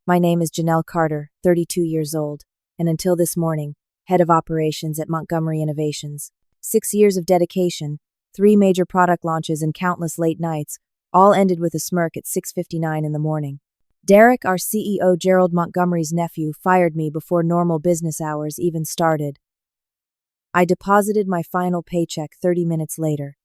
My name is Janelle Carter, 32 years old, and until this morning, head of operations at Montgomery Innovations. 6 years of dedication, 3 major product launches, and countless late nights, all ended with a smirk at 6:59 in the morning. Derek, our CEO, Gerald Montgomery's nephew, fired me before normal business hours even started. I deposited my final paycheck 30 minutes later.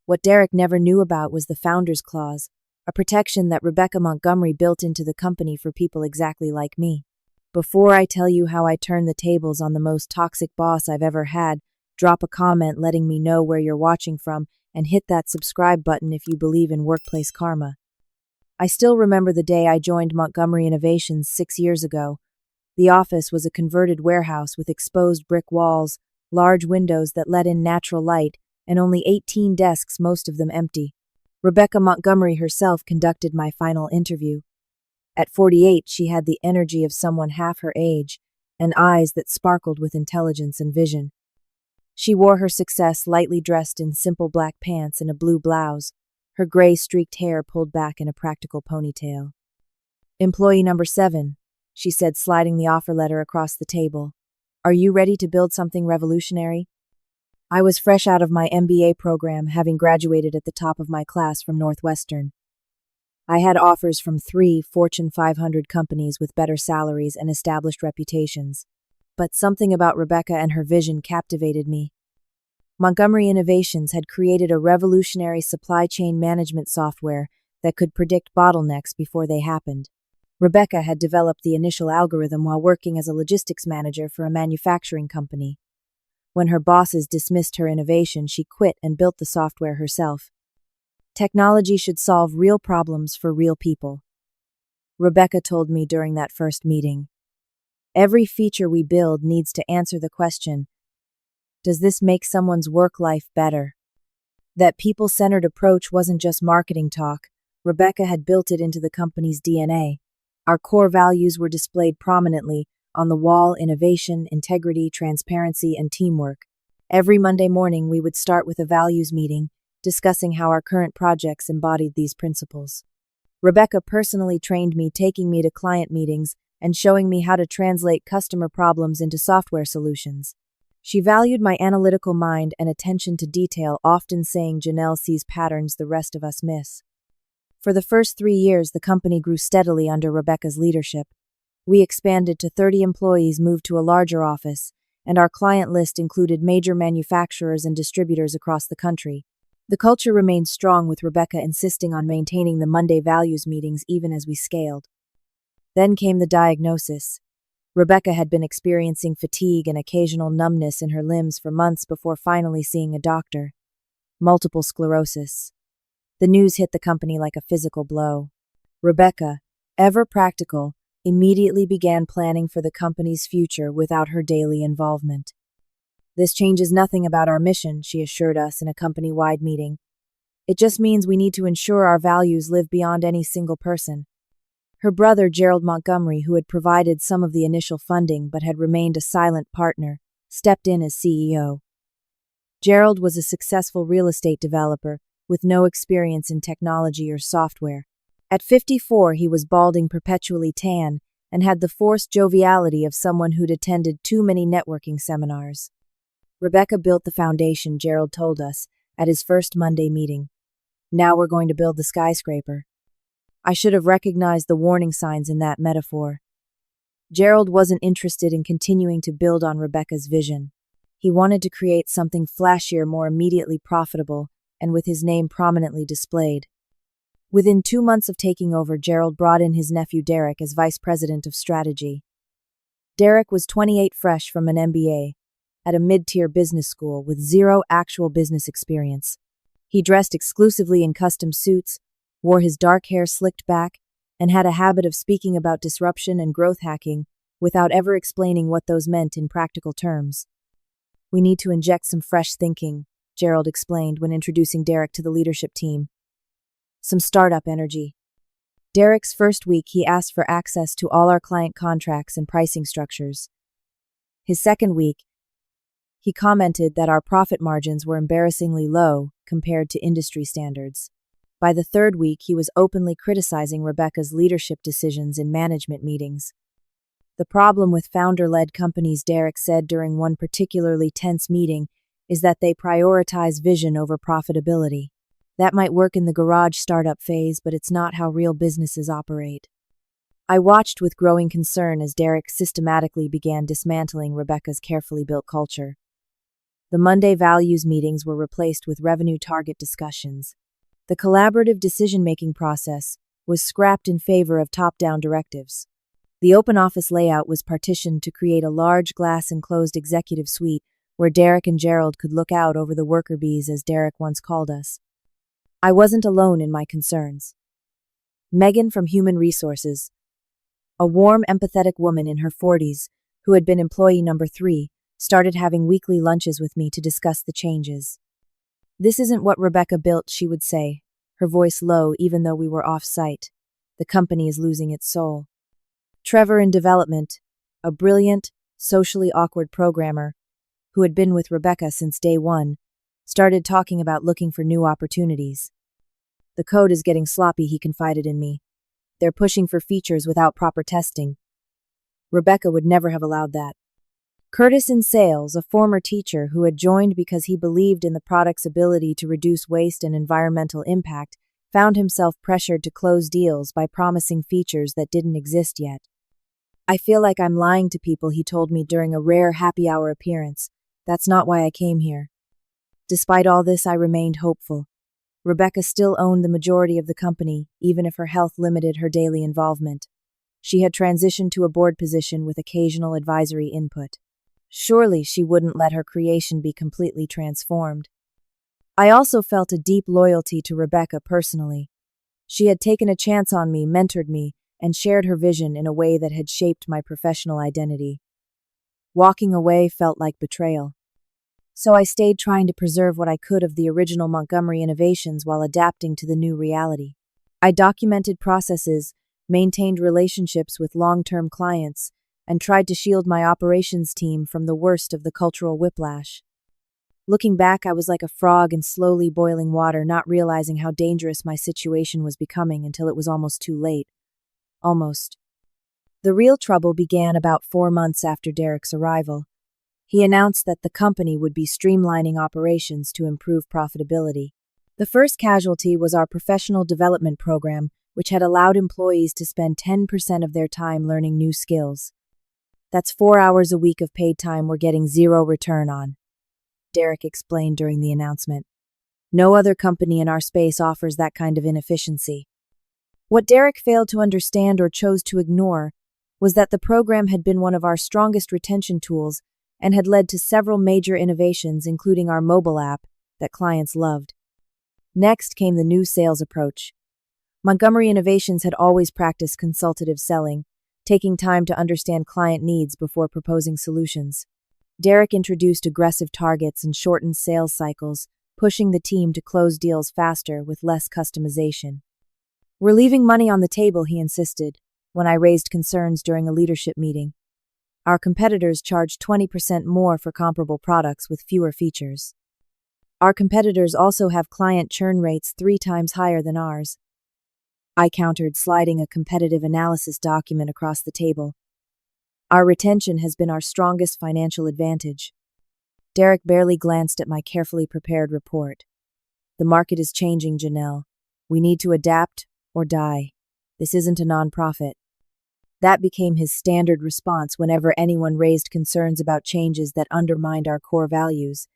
What Derek never knew about was the Founder's Clause, a protection that Rebecca Montgomery built into the company for people exactly like me. Before I tell you how I turned the tables on the most toxic boss I've ever had, drop a comment letting me know where you're watching from, and hit that subscribe button if you believe in workplace karma. I still remember the day I joined Montgomery Innovations 6 years ago. The office was a converted warehouse with exposed brick walls, large windows that let in natural light, and only 18 desks, most of them empty. Rebecca Montgomery herself conducted my final interview. At 48, she had the energy of someone half her age, and eyes that sparkled with intelligence and vision. She wore her success lightly dressed in simple black pants and a blue blouse, her gray streaked hair pulled back in a practical ponytail. "Employee number 7, she said, sliding the offer letter across the table. "Are you ready to build something revolutionary?" I was fresh out of my MBA program, having graduated at the top of my class from Northwestern. I had offers from 3 Fortune 500 companies with better salaries and established reputations. But something about Rebecca and her vision captivated me. Montgomery Innovations had created a revolutionary supply chain management software that could predict bottlenecks before they happened. Rebecca had developed the initial algorithm while working as a logistics manager for a manufacturing company. When her bosses dismissed her innovation, she quit and built the software herself. Technology should solve real problems for real people. Rebecca told me during that first meeting. Every feature we build needs to answer the question, does this make someone's work life better? That people-centered approach wasn't just marketing talk. Rebecca had built it into the company's DNA. Our core values were displayed prominently on the wall: innovation, integrity, transparency, and teamwork. Every Monday morning, we would start with a values meeting, discussing how our current projects embodied these principles. Rebecca personally trained me, taking me to client meetings and showing me how to translate customer problems into software solutions. She valued my analytical mind and attention to detail, often saying, "Janelle sees patterns the rest of us miss." For the first 3 years, the company grew steadily under Rebecca's leadership. We expanded to 30 employees, moved to a larger office, and our client list included major manufacturers and distributors across the country. The culture remained strong, with Rebecca insisting on maintaining the Monday values meetings even as we scaled. Then came the diagnosis. Rebecca had been experiencing fatigue and occasional numbness in her limbs for months before finally seeing a doctor. Multiple sclerosis. The news hit the company like a physical blow. Rebecca, ever practical, immediately began planning for the company's future without her daily involvement. "This changes nothing about our mission," she assured us in a company-wide meeting. "It just means we need to ensure our values live beyond any single person." Her brother, Gerald Montgomery, who had provided some of the initial funding but had remained a silent partner, stepped in as CEO. Gerald was a successful real estate developer with no experience in technology or software. At 54, he was balding, perpetually tan, and had the forced joviality of someone who'd attended too many networking seminars. Rebecca built the foundation, Gerald told us at his first Monday meeting. "Now we're going to build the skyscraper." I should have recognized the warning signs in that metaphor. Gerald wasn't interested in continuing to build on Rebecca's vision. He wanted to create something flashier, more immediately profitable, and with his name prominently displayed. Within 2 months of taking over, Gerald brought in his nephew Derek as vice president of strategy. Derek was 28, fresh from an MBA at a mid-tier business school with 0 actual business experience. He dressed exclusively in custom suits, wore his dark hair slicked back, and had a habit of speaking about disruption and growth hacking without ever explaining what those meant in practical terms. "We need to inject some fresh thinking," Gerald explained when introducing Derek to the leadership team. "Some startup energy." Derek's first week, he asked for access to all our client contracts and pricing structures. His second week, he commented that our profit margins were embarrassingly low compared to industry standards. By the third week, he was openly criticizing Rebecca's leadership decisions in management meetings. The problem with founder-led companies, Derek said during one particularly tense meeting, is that they prioritize vision over profitability. That might work in the garage startup phase, but it's not how real businesses operate. I watched with growing concern as Derek systematically began dismantling Rebecca's carefully built culture. The Monday values meetings were replaced with revenue target discussions. The collaborative decision-making process was scrapped in favor of top-down directives. The open office layout was partitioned to create a large glass-enclosed executive suite where Derek and Gerald could look out over the worker bees, as Derek once called us. I wasn't alone in my concerns. Megan from Human Resources, a warm, empathetic woman in her 40s who had been employee number 3, started having weekly lunches with me to discuss the changes. "This isn't what Rebecca built," she would say, her voice low even though we were off-site. "The company is losing its soul." Trevor in development, a brilliant, socially awkward programmer who had been with Rebecca since day one, started talking about looking for new opportunities. "The code is getting sloppy," he confided in me. "They're pushing for features without proper testing. Rebecca would never have allowed that." Curtis in sales, a former teacher who had joined because he believed in the product's ability to reduce waste and environmental impact, found himself pressured to close deals by promising features that didn't exist yet. "I feel like I'm lying to people," he told me during a rare happy hour appearance. "That's not why I came here." Despite all this, I remained hopeful. Rebecca still owned the majority of the company, even if her health limited her daily involvement. She had transitioned to a board position with occasional advisory input. Surely she wouldn't let her creation be completely transformed. I also felt a deep loyalty to Rebecca personally. She had taken a chance on me, mentored me, and shared her vision in a way that had shaped my professional identity. Walking away felt like betrayal. So I stayed trying to preserve what I could of the original Montgomery Innovations while adapting to the new reality. I documented processes, maintained relationships with long-term clients, and tried to shield my operations team from the worst of the cultural whiplash. Looking back, I was like a frog in slowly boiling water, not realizing how dangerous my situation was becoming until it was almost too late. Almost. The real trouble began about 4 months after Derek's arrival. He announced that the company would be streamlining operations to improve profitability. The first casualty was our professional development program, which had allowed employees to spend 10% of their time learning new skills. "That's 4 hours a week of paid time we're getting zero return on," Derek explained during the announcement. "No other company in our space offers that kind of inefficiency." What Derek failed to understand or chose to ignore was that the program had been one of our strongest retention tools and had led to several major innovations, including our mobile app, that clients loved. Next came the new sales approach. Montgomery Innovations had always practiced consultative selling, taking time to understand client needs before proposing solutions. Derek introduced aggressive targets and shortened sales cycles, pushing the team to close deals faster with less customization. "We're leaving money on the table," he insisted, when I raised concerns during a leadership meeting. "Our competitors charge 20% more for comparable products with fewer features. Our competitors also have client churn rates 3 times higher than ours," I countered, sliding a competitive analysis document across the table. "Our retention has been our strongest financial advantage." Derek barely glanced at my carefully prepared report. "The market is changing, Janelle. We need to adapt or die. This isn't a nonprofit." That became his standard response whenever anyone raised concerns about changes that undermined our core values.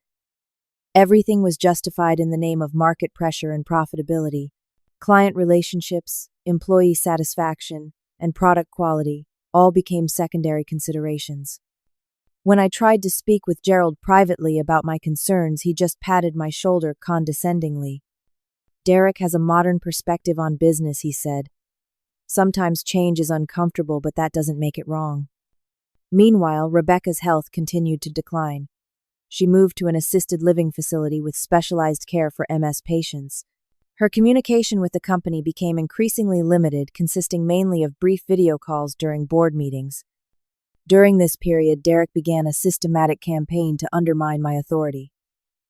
Everything was justified in the name of market pressure and profitability. Client relationships, employee satisfaction, and product quality all became secondary considerations. When I tried to speak with Gerald privately about my concerns, he just patted my shoulder condescendingly. "Derek has a modern perspective on business," he said. "Sometimes change is uncomfortable, but that doesn't make it wrong." Meanwhile, Rebecca's health continued to decline. She moved to an assisted living facility with specialized care for MS patients. Her communication with the company became increasingly limited, consisting mainly of brief video calls during board meetings. During this period, Derek began a systematic campaign to undermine my authority.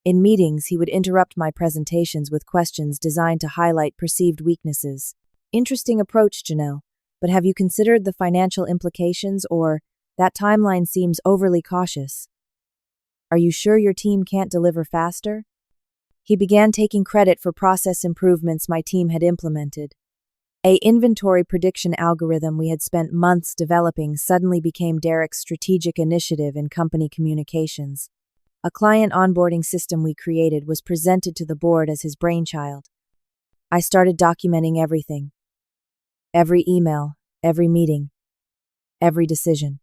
In meetings, he would interrupt my presentations with questions designed to highlight perceived weaknesses. Interesting approach, Janelle. But have you considered the financial implications, or that timeline seems overly cautious? Are you sure your team can't deliver faster? He began taking credit for process improvements my team had implemented. A inventory prediction algorithm we had spent months developing suddenly became Derek's strategic initiative in company communications. A client onboarding system we created was presented to the board as his brainchild. I started documenting everything. Every email, every meeting, every decision.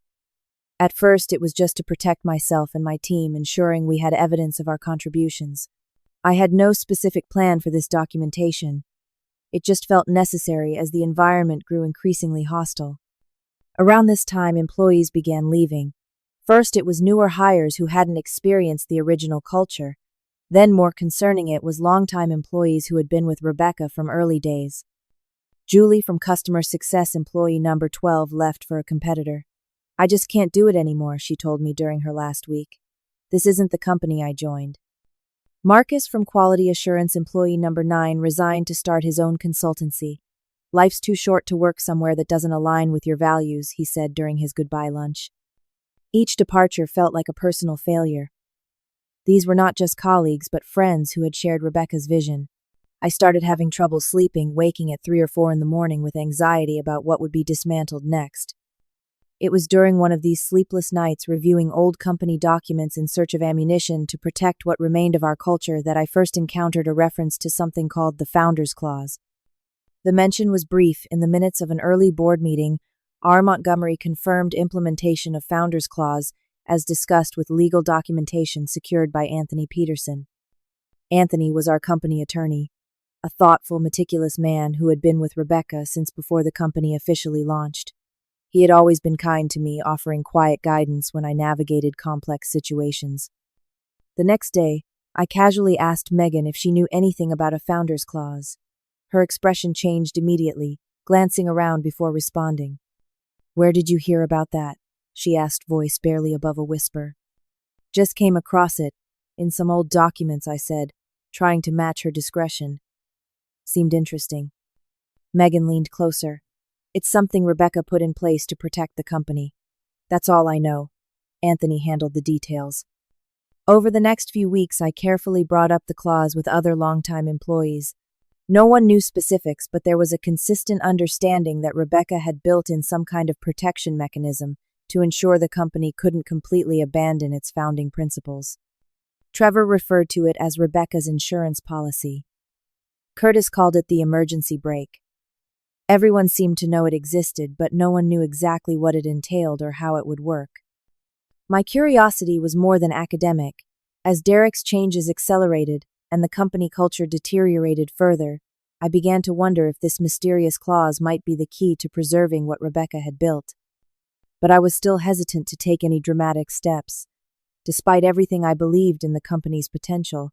At first, it was just to protect myself and my team, ensuring we had evidence of our contributions. I had no specific plan for this documentation. It just felt necessary as the environment grew increasingly hostile. Around this time, employees began leaving. First, it was newer hires who hadn't experienced the original culture. Then, more concerning, it was longtime employees who had been with Rebecca from early days. Julie from Customer Success employee number 12 left for a competitor. I just can't do it anymore, she told me during her last week. This isn't the company I joined. Marcus from Quality Assurance employee number 9 resigned to start his own consultancy. Life's too short to work somewhere that doesn't align with your values, he said during his goodbye lunch. Each departure felt like a personal failure. These were not just colleagues, but friends who had shared Rebecca's vision. I started having trouble sleeping, waking at 3 or 4 in the morning with anxiety about what would be dismantled next. It was during one of these sleepless nights reviewing old company documents in search of ammunition to protect what remained of our culture that I first encountered a reference to something called the Founders Clause. The mention was brief. In the minutes of an early board meeting, R. Montgomery confirmed implementation of Founders Clause as discussed with legal documentation secured by Anthony Peterson. Anthony was our company attorney, a thoughtful, meticulous man who had been with Rebecca since before the company officially launched. He had always been kind to me, offering quiet guidance when I navigated complex situations. The next day, I casually asked Megan if she knew anything about a Founders Clause. Her expression changed immediately, glancing around before responding. "Where did you hear about that?" she asked, voice barely above a whisper. "Just came across it, in some old documents," I said, trying to match her discretion. Seemed interesting. Megan leaned closer. "It's something Rebecca put in place to protect the company. That's all I know." Anthony handled the details. Over the next few weeks, I carefully brought up the clause with other longtime employees. No one knew specifics, but there was a consistent understanding that Rebecca had built in some kind of protection mechanism to ensure the company couldn't completely abandon its founding principles. Trevor referred to it as Rebecca's insurance policy. Curtis called it the emergency brake. Everyone seemed to know it existed, but no one knew exactly what it entailed or how it would work. My curiosity was more than academic. As Derek's changes accelerated and the company culture deteriorated further, I began to wonder if this mysterious clause might be the key to preserving what Rebecca had built. But I was still hesitant to take any dramatic steps. Despite everything I believed in the company's potential,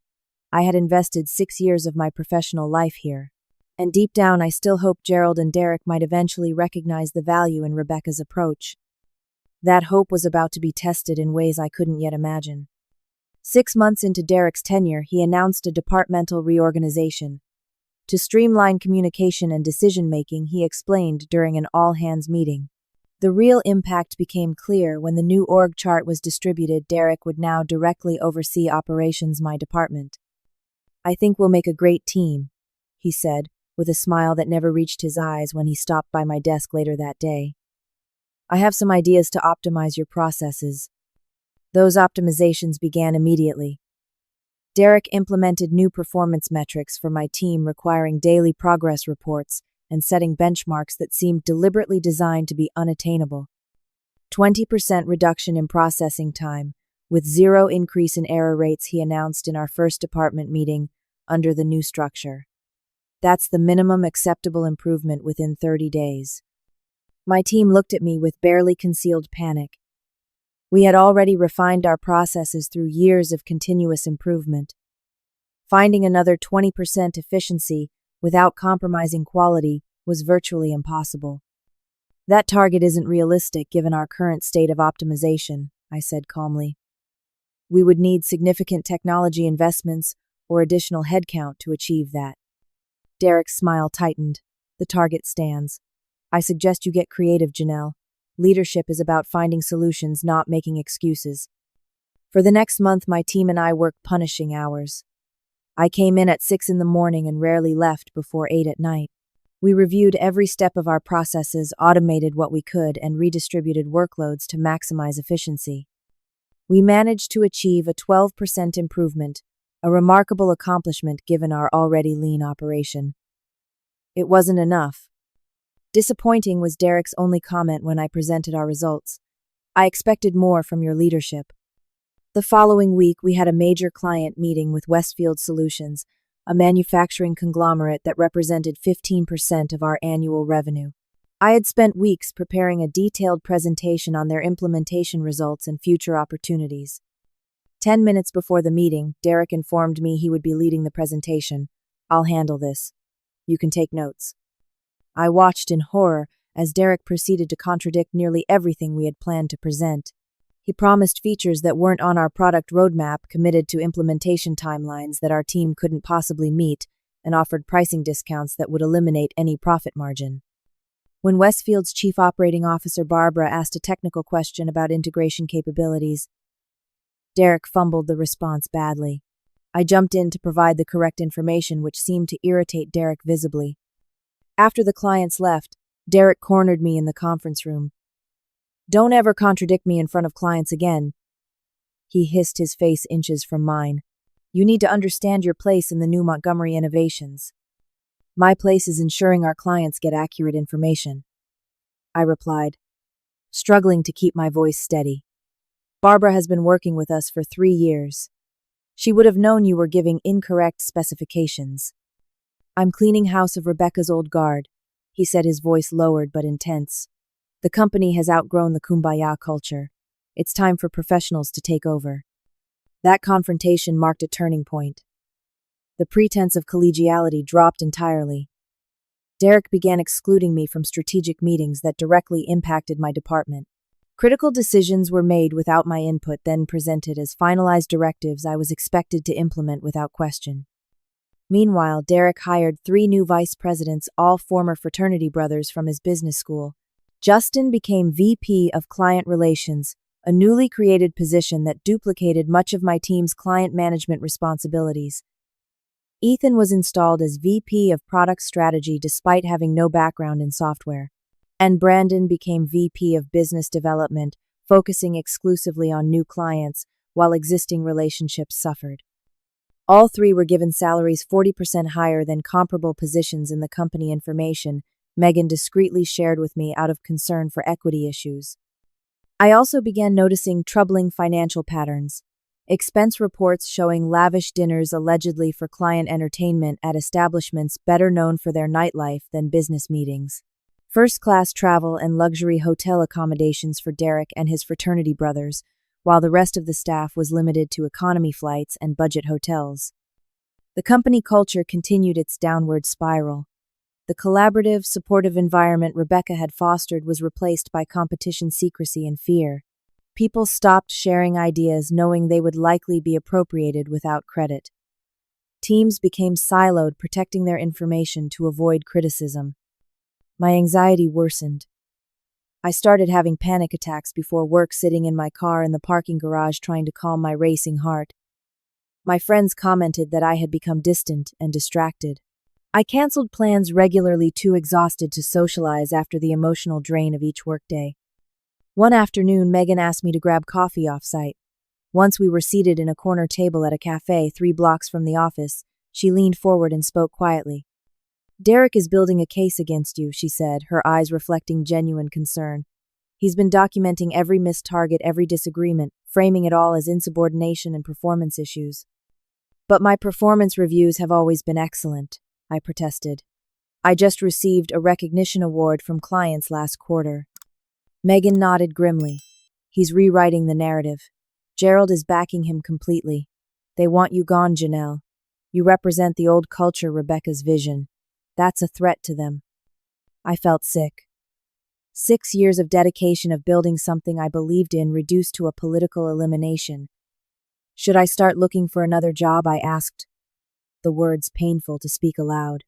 I had invested 6 years of my professional life here. And deep down, I still hoped Gerald and Derek might eventually recognize the value in Rebecca's approach. That hope was about to be tested in ways I couldn't yet imagine. 6 months into Derek's tenure, he announced a departmental reorganization. To streamline communication and decision-making, he explained during an all-hands meeting. The real impact became clear when the new org chart was distributed. Derek would now directly oversee operations, my department. "I think we'll make a great team," he said, with a smile that never reached his eyes when he stopped by my desk later that day. "I have some ideas to optimize your processes." Those optimizations began immediately. Derek implemented new performance metrics for my team, requiring daily progress reports and setting benchmarks that seemed deliberately designed to be unattainable. 20% reduction in processing time, with 0 increase in error rates, he announced in our first department meeting under the new structure. That's the minimum acceptable improvement within 30 days. My team looked at me with barely concealed panic. We had already refined our processes through years of continuous improvement. Finding another 20% efficiency without compromising quality was virtually impossible. "That target isn't realistic given our current state of optimization," I said calmly. We would need significant technology investments or additional headcount to achieve that. Derek's smile tightened. The target stands. I suggest you get creative, Janelle. Leadership is about finding solutions, not making excuses. For the next month, my team and I worked punishing hours. I came in at 6 in the morning and rarely left before 8 at night. We reviewed every step of our processes, automated what we could, and redistributed workloads to maximize efficiency. We managed to achieve a 12% improvement, a remarkable accomplishment given our already lean operation. It wasn't enough. Disappointing was Derek's only comment when I presented our results. I expected more from your leadership. The following week, we had a major client meeting with Westfield Solutions, a manufacturing conglomerate that represented 15% of our annual revenue. I had spent weeks preparing a detailed presentation on their implementation results and future opportunities. 10 minutes before the meeting, Derek informed me he would be leading the presentation. I'll handle this. You can take notes. I watched in horror as Derek proceeded to contradict nearly everything we had planned to present. He promised features that weren't on our product roadmap, committed to implementation timelines that our team couldn't possibly meet, and offered pricing discounts that would eliminate any profit margin. When Westfield's Chief Operating Officer Barbara asked a technical question about integration capabilities, Derek fumbled the response badly. I jumped in to provide the correct information, which seemed to irritate Derek visibly. After the clients left, Derek cornered me in the conference room. Don't ever contradict me in front of clients again. He hissed, his face inches from mine. You need to understand your place in the new Montgomery Innovations. My place is ensuring our clients get accurate information, I replied, struggling to keep my voice steady. Barbara has been working with us for 3 years. She would have known you were giving incorrect specifications. I'm cleaning house of Rebecca's old guard, he said, his voice lowered but intense. The company has outgrown the kumbaya culture. It's time for professionals to take over. That confrontation marked a turning point. The pretense of collegiality dropped entirely. Derek began excluding me from strategic meetings that directly impacted my department. Critical decisions were made without my input, then presented as finalized directives I was expected to implement without question. Meanwhile, Derek hired 3 new vice presidents, all former fraternity brothers from his business school. Justin became VP of Client Relations, a newly created position that duplicated much of my team's client management responsibilities. Ethan was installed as VP of Product Strategy despite having no background in software. And Brandon became VP of Business Development, focusing exclusively on new clients, while existing relationships suffered. All 3 were given salaries 40% higher than comparable positions in the company. Information Megan discreetly shared with me out of concern for equity issues. I also began noticing troubling financial patterns. Expense reports showing lavish dinners allegedly for client entertainment at establishments better known for their nightlife than business meetings. First-class travel and luxury hotel accommodations for Derek and his fraternity brothers, while the rest of the staff was limited to economy flights and budget hotels. The company culture continued its downward spiral. The collaborative, supportive environment Rebecca had fostered was replaced by competition, secrecy, and fear. People stopped sharing ideas knowing they would likely be appropriated without credit. Teams became siloed, protecting their information to avoid criticism. My anxiety worsened. I started having panic attacks before work, sitting in my car in the parking garage trying to calm my racing heart. My friends commented that I had become distant and distracted. I canceled plans regularly, too exhausted to socialize after the emotional drain of each workday. One afternoon, Megan asked me to grab coffee off-site. Once we were seated in a corner table at a cafe 3 blocks from the office, she leaned forward and spoke quietly. Derek is building a case against you, she said, her eyes reflecting genuine concern. He's been documenting every missed target, every disagreement, framing it all as insubordination and performance issues. But my performance reviews have always been excellent, I protested. I just received a recognition award from clients last quarter. Megan nodded grimly. He's rewriting the narrative. Gerald is backing him completely. They want you gone, Janelle. You represent the old culture, Rebecca's vision. That's a threat to them. I felt sick. 6 years of dedication of building something I believed in reduced to a political elimination. Should I start looking for another job? I asked, the words painful to speak aloud.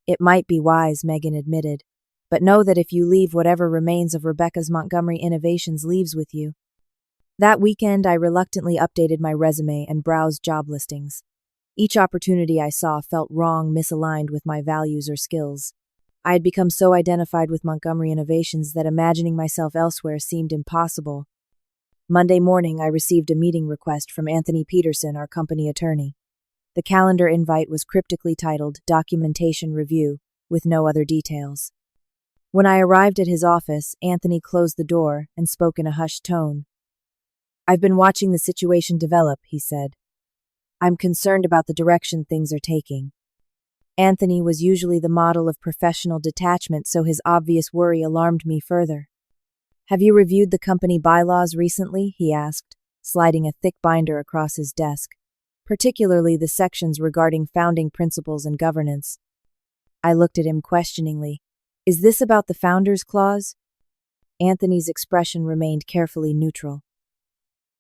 It might be wise, Megan admitted, but know that if you leave, whatever remains of Rebecca's Montgomery Innovations leaves with you. That weekend, I reluctantly updated my resume and browsed job listings. Each opportunity I saw felt wrong, misaligned with my values or skills. I had become so identified with Montgomery Innovations that imagining myself elsewhere seemed impossible. Monday morning, I received a meeting request from Anthony Peterson, our company attorney. The calendar invite was cryptically titled Documentation Review, with no other details. When I arrived at his office, Anthony closed the door and spoke in a hushed tone. I've been watching the situation develop, he said. I'm concerned about the direction things are taking. Anthony was usually the model of professional detachment, so his obvious worry alarmed me further. Have you reviewed the company bylaws recently? He asked, sliding a thick binder across his desk, particularly the sections regarding founding principles and governance. I looked at him questioningly. Is this about the Founders Clause? Anthony's expression remained carefully neutral.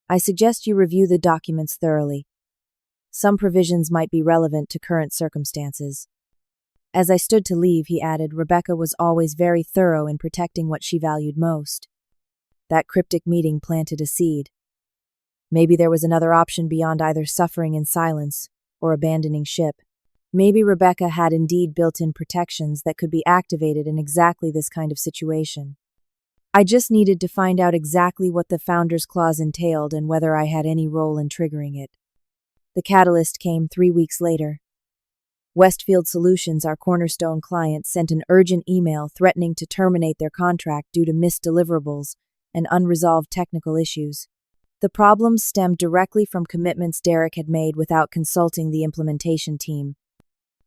I suggest you review the documents thoroughly. Some provisions might be relevant to current circumstances. As I stood to leave, he added, Rebecca was always very thorough in protecting what she valued most. That cryptic meeting planted a seed. Maybe there was another option beyond either suffering in silence or abandoning ship. Maybe Rebecca had indeed built-in protections that could be activated in exactly this kind of situation. I just needed to find out exactly what the Founders Clause entailed and whether I had any role in triggering it. The catalyst came 3 weeks later. Westfield Solutions, our cornerstone client, sent an urgent email threatening to terminate their contract due to missed deliverables and unresolved technical issues. The problems stemmed directly from commitments Derek had made without consulting the implementation team.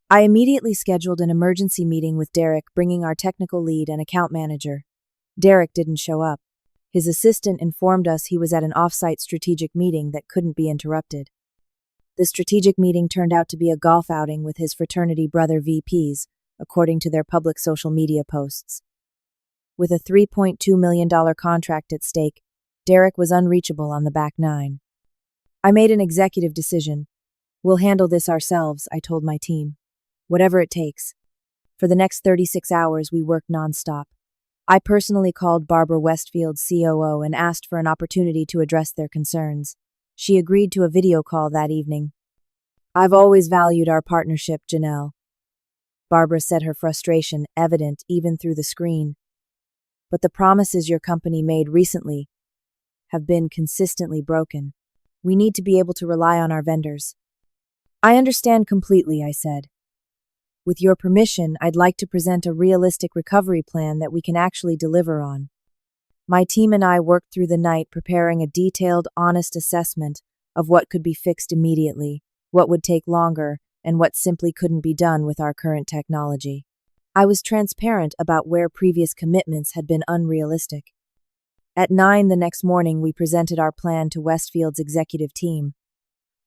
I immediately scheduled an emergency meeting with Derek, bringing our technical lead and account manager. Derek didn't show up. His assistant informed us he was at an off-site strategic meeting that couldn't be interrupted. The strategic meeting turned out to be a golf outing with his fraternity brother VPs, according to their public social media posts. With a $3.2 million contract at stake, Derek was unreachable on the back nine. I made an executive decision. We'll handle this ourselves, I told my team. Whatever it takes. For the next 36 hours, we worked nonstop. I personally called Barbara Westfield's COO and asked for an opportunity to address their concerns. She agreed to a video call that evening. I've always valued our partnership, Janelle. Barbara said, her frustration evident even through the screen. But the promises your company made recently have been consistently broken. We need to be able to rely on our vendors. I understand completely, I said. With your permission, I'd like to present a realistic recovery plan that we can actually deliver on. My team and I worked through the night preparing a detailed, honest assessment of what could be fixed immediately, what would take longer, and what simply couldn't be done with our current technology. I was transparent about where previous commitments had been unrealistic. At 9 the next morning, we presented our plan to Westfield's executive team.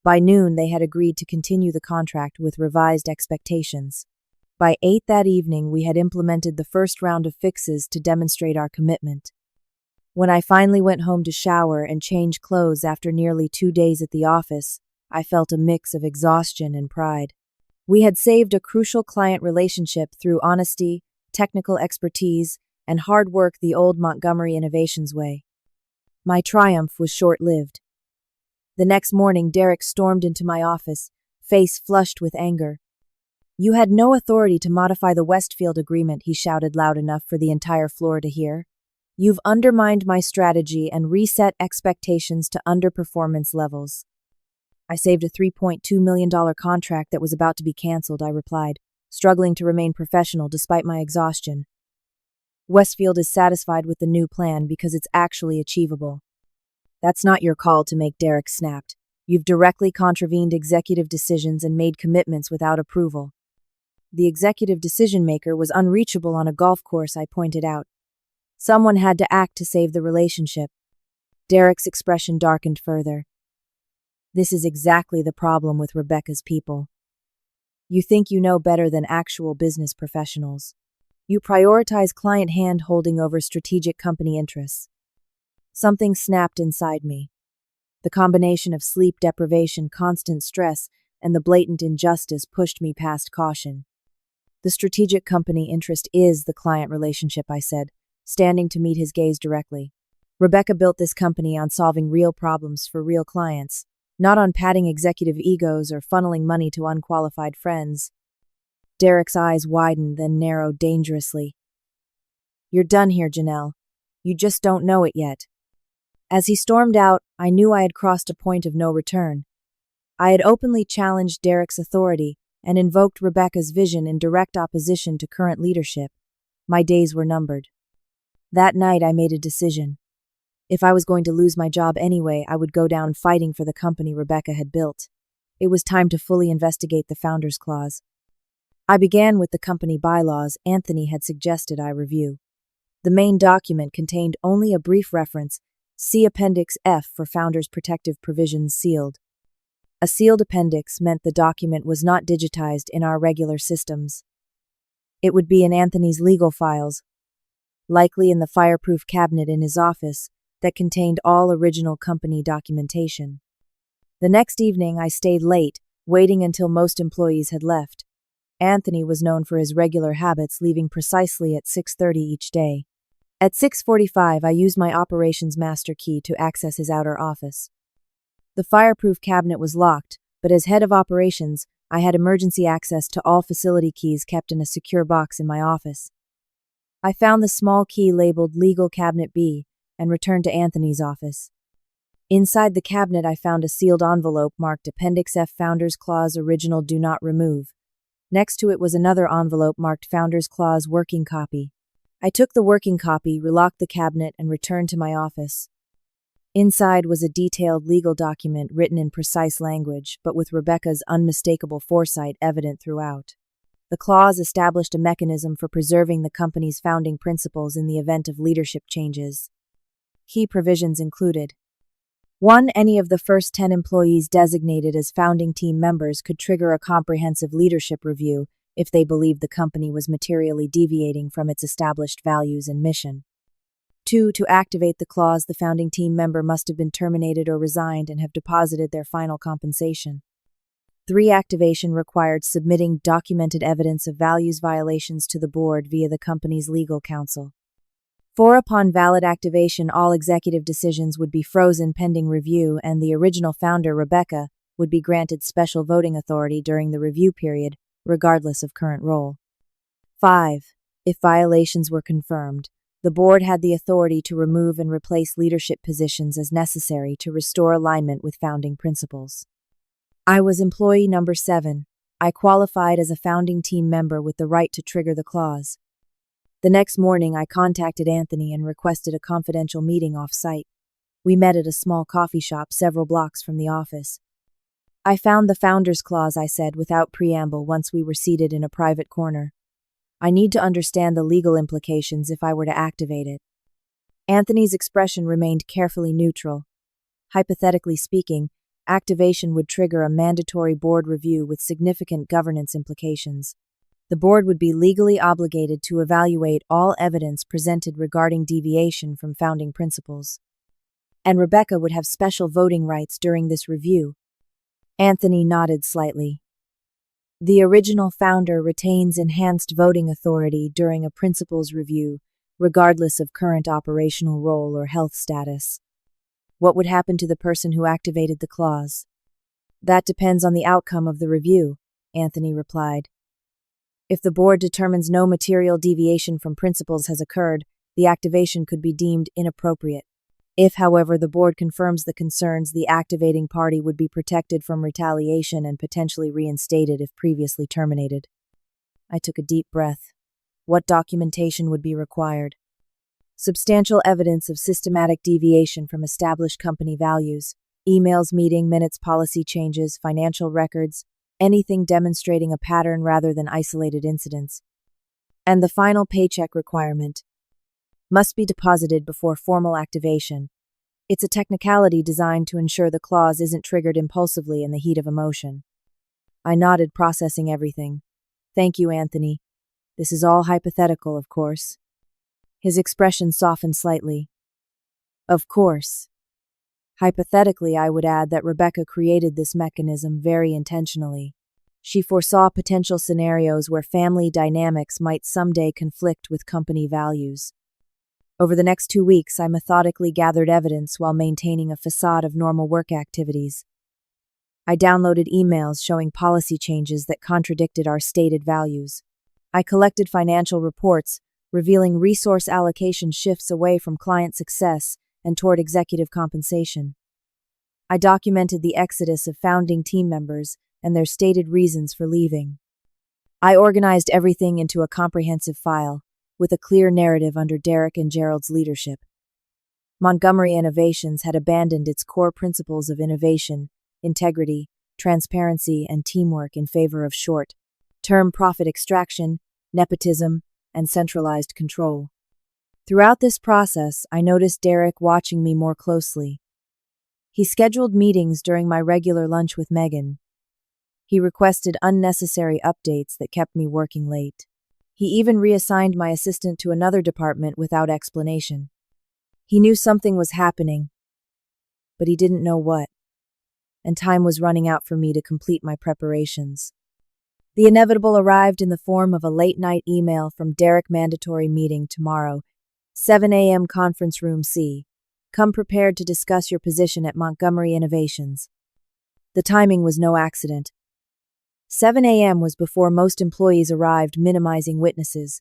By noon, they had agreed to continue the contract with revised expectations. By 8 that evening, we had implemented the first round of fixes to demonstrate our commitment. When I finally went home to shower and change clothes after nearly 2 days at the office, I felt a mix of exhaustion and pride. We had saved a crucial client relationship through honesty, technical expertise, and hard work the old Montgomery Innovations way. My triumph was short-lived. The next morning, Derek stormed into my office, face flushed with anger. You had no authority to modify the Westfield agreement, he shouted loud enough for the entire floor to hear. You've undermined my strategy and reset expectations to underperformance levels. I saved a $3.2 million contract that was about to be canceled, I replied, struggling to remain professional despite my exhaustion. Westfield is satisfied with the new plan because it's actually achievable. That's not your call to make, Derek snapped. You've directly contravened executive decisions and made commitments without approval. The executive decision-maker was unreachable on a golf course, I pointed out. Someone had to act to save the relationship. Derek's expression darkened further. This is exactly the problem with Rebecca's people. You think you know better than actual business professionals. You prioritize client hand-holding over strategic company interests. Something snapped inside me. The combination of sleep deprivation, constant stress, and the blatant injustice pushed me past caution. The strategic company interest is the client relationship, I said, standing to meet his gaze directly. Rebecca built this company on solving real problems for real clients, not on padding executive egos or funneling money to unqualified friends. Derek's eyes widened, then narrowed dangerously. You're done here, Janelle. You just don't know it yet. As he stormed out, I knew I had crossed a point of no return. I had openly challenged Derek's authority and invoked Rebecca's vision in direct opposition to current leadership. My days were numbered. That night I made a decision. If I was going to lose my job anyway, I would go down fighting for the company Rebecca had built. It was time to fully investigate the Founders Clause. I began with the company bylaws Anthony had suggested I review. The main document contained only a brief reference, see Appendix F for Founders' Protective Provisions sealed. A sealed appendix meant the document was not digitized in our regular systems. It would be in Anthony's legal files, likely in the fireproof cabinet in his office that contained all original company documentation. The next evening I stayed late, waiting until most employees had left. Anthony was known for his regular habits, leaving precisely at 6:30 each day. At 6:45, I used my operations master key to access his outer office. The fireproof cabinet was locked, but as head of operations, I had emergency access to all facility keys kept in a secure box in my office. I found the small key labeled Legal Cabinet B and returned to Anthony's office. Inside the cabinet, I found a sealed envelope marked Appendix F Founders Clause Original Do Not Remove. Next to it was another envelope marked Founders Clause Working Copy. I took the working copy, relocked the cabinet, and returned to my office. Inside was a detailed legal document written in precise language, but with Rebecca's unmistakable foresight evident throughout. The clause established a mechanism for preserving the company's founding principles in the event of leadership changes. Key provisions included: 1. Any of the first 10 employees designated as founding team members could trigger a comprehensive leadership review if they believed the company was materially deviating from its established values and mission. 2. To activate the clause, the founding team member must have been terminated or resigned and have deposited their final compensation. 3. Activation required submitting documented evidence of values violations to the board via the company's legal counsel. 4. Upon valid activation, all executive decisions would be frozen pending review, and the original founder, Rebecca, would be granted special voting authority during the review period, regardless of current role. 5. If violations were confirmed, the board had the authority to remove and replace leadership positions as necessary to restore alignment with founding principles. I was employee number 7. I qualified as a founding team member with the right to trigger the clause. The next morning, I contacted Anthony and requested a confidential meeting off-site. We met at a small coffee shop several blocks from the office. I found the Founders Clause, I said without preamble once we were seated in a private corner. I need to understand the legal implications if I were to activate it. Anthony's expression remained carefully neutral. Hypothetically speaking, activation would trigger a mandatory board review with significant governance implications. The board would be legally obligated to evaluate all evidence presented regarding deviation from founding principles. And Rebecca would have special voting rights during this review. Anthony nodded slightly. The original founder retains enhanced voting authority during a principles review, regardless of current operational role or health status. What would happen to the person who activated the clause? That depends on the outcome of the review, Anthony replied. If the board determines no material deviation from principles has occurred, the activation could be deemed inappropriate. If, however, the board confirms the concerns, the activating party would be protected from retaliation and potentially reinstated if previously terminated. I took a deep breath. What documentation would be required? Substantial evidence of systematic deviation from established company values, emails, meeting minutes, policy changes, financial records, anything demonstrating a pattern rather than isolated incidents. And the final paycheck requirement must be deposited before formal activation. It's a technicality designed to ensure the clause isn't triggered impulsively in the heat of emotion. I nodded, processing everything. Thank you, Anthony. This is all hypothetical, of course. His expression softened slightly. Of course. Hypothetically, I would add that Rebecca created this mechanism very intentionally. She foresaw potential scenarios where family dynamics might someday conflict with company values. Over the next 2 weeks, I methodically gathered evidence while maintaining a facade of normal work activities. I downloaded emails showing policy changes that contradicted our stated values. I collected financial reports revealing resource allocation shifts away from client success and toward executive compensation. I documented the exodus of founding team members and their stated reasons for leaving. I organized everything into a comprehensive file, with a clear narrative under Derek and Gerald's leadership. Montgomery Innovations had abandoned its core principles of innovation, integrity, transparency, and teamwork in favor of short-term profit extraction, nepotism, and centralized control. Throughout this process, I noticed Derek watching me more closely. He scheduled meetings during my regular lunch with Megan. He requested unnecessary updates that kept me working late. He even reassigned my assistant to another department without explanation. He knew something was happening, but he didn't know what, and time was running out for me to complete my preparations. The inevitable arrived in the form of a late-night email from Derek: mandatory meeting tomorrow, 7 a.m. Conference Room C. Come prepared to discuss your position at Montgomery Innovations. The timing was no accident. 7 a.m. was before most employees arrived, minimizing witnesses.